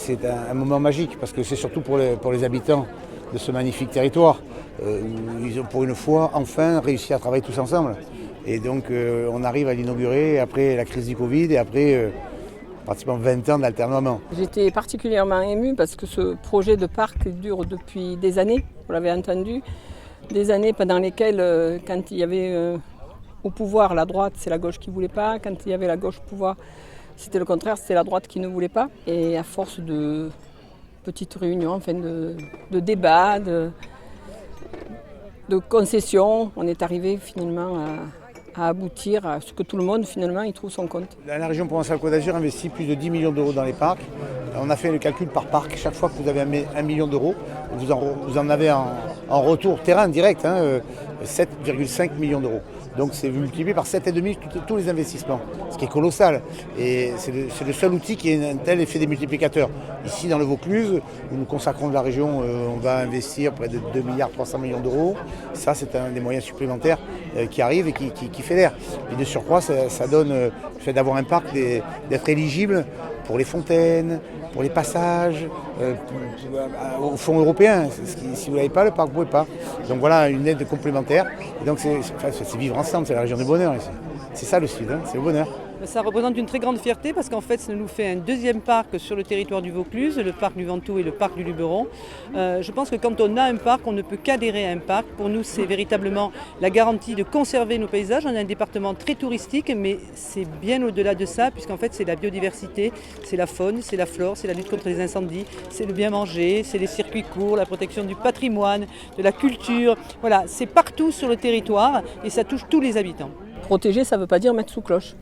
c'est un moment magique parce que c'est surtout pour les habitants de ce magnifique territoire où ils ont pour une fois enfin réussi à travailler tous ensemble. Et donc on arrive à l'inaugurer après la crise du Covid et après pratiquement 20 ans d'alternement. J'étais particulièrement émue parce que ce projet de parc dure depuis des années, vous l'avez entendu, des années pendant lesquelles quand il y avait au pouvoir la droite, c'est la gauche qui ne voulait pas, quand il y avait la gauche au pouvoir, c'était le contraire, c'était la droite qui ne voulait pas. Et à force de petites réunions, enfin de débats, de concessions, on est arrivé finalement à aboutir à ce que tout le monde finalement y trouve son compte. La région Provence-Alpes-Côte d'Azur investit plus de 10 millions d'euros dans les parcs. On a fait le calcul par parc. Chaque fois que vous avez 1 million d'euros, vous en avez en retour terrain direct 7,5 millions d'euros. Donc c'est multiplié par 7,5 tous les investissements, ce qui est colossal. Et c'est le seul outil qui a un tel effet des multiplicateurs. Ici dans le Vaucluse, où nous consacrons de la région, on va investir près de 2 milliards 300 millions d'euros. Ça c'est un des moyens supplémentaires qui arrive et qui fédère. Et de surcroît, ça donne le fait d'avoir un parc, d'être éligible pour les fontaines, pour les passages, au fonds européen. Si vous n'avez pas, le parc ne pouvez pas. Donc voilà, une aide complémentaire. Et donc c'est vivre ensemble, c'est la région du bonheur ici. C'est ça le Sud, c'est le bonheur. Ça représente une très grande fierté parce qu'en fait, ça nous fait un deuxième parc sur le territoire du Vaucluse, le parc du Ventoux et le parc du Luberon. Je pense que quand on a un parc, on ne peut qu'adhérer à un parc. Pour nous, c'est véritablement la garantie de conserver nos paysages. On a un département très touristique, mais c'est bien au-delà de ça, puisqu'en fait, c'est la biodiversité, c'est la faune, c'est la flore, c'est la lutte contre les incendies, c'est le bien manger, c'est les circuits courts, la protection du patrimoine, de la culture. Voilà, c'est partout sur le territoire et ça touche tous les habitants. Protéger, ça ne veut pas dire mettre sous cloche.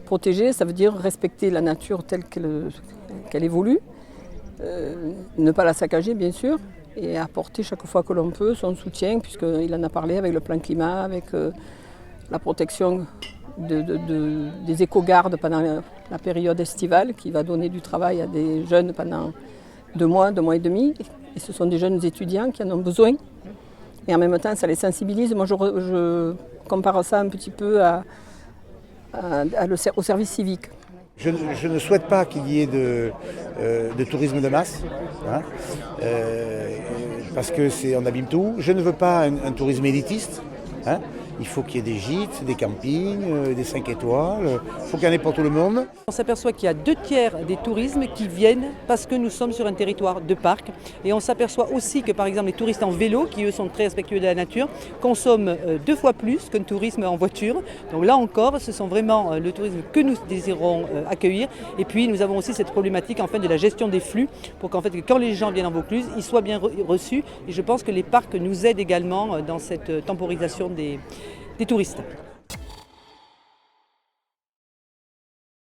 Protéger, ça veut dire respecter la nature telle qu'elle évolue, ne pas la saccager bien sûr, et apporter chaque fois que l'on peut son soutien, puisqu'il en a parlé avec le plan climat, avec la protection des éco-gardes pendant la période estivale, qui va donner du travail à des jeunes pendant 2 mois et demi, et ce sont des jeunes étudiants qui en ont besoin, et en même temps ça les sensibilise. Moi je compare ça un petit peu au service civique. Je ne souhaite pas qu'il y ait de tourisme de masse, parce qu'on abîme tout. Je ne veux pas un tourisme élitiste. Il faut qu'il y ait des gîtes, des campings, des 5 étoiles. Il faut qu'il y en ait pour tout le monde. On s'aperçoit qu'il y a 2/3 des tourismes qui viennent parce que nous sommes sur un territoire de parc. Et on s'aperçoit aussi que par exemple les touristes en vélo, qui eux sont très respectueux de la nature, consomment 2 fois plus qu'un tourisme en voiture. Donc là encore, ce sont vraiment le tourisme que nous désirons accueillir. Et puis nous avons aussi cette problématique en fait, de la gestion des flux pour qu'en fait quand les gens viennent en Vaucluse, ils soient bien reçus. Et je pense que les parcs nous aident également dans cette temporisation des touristes.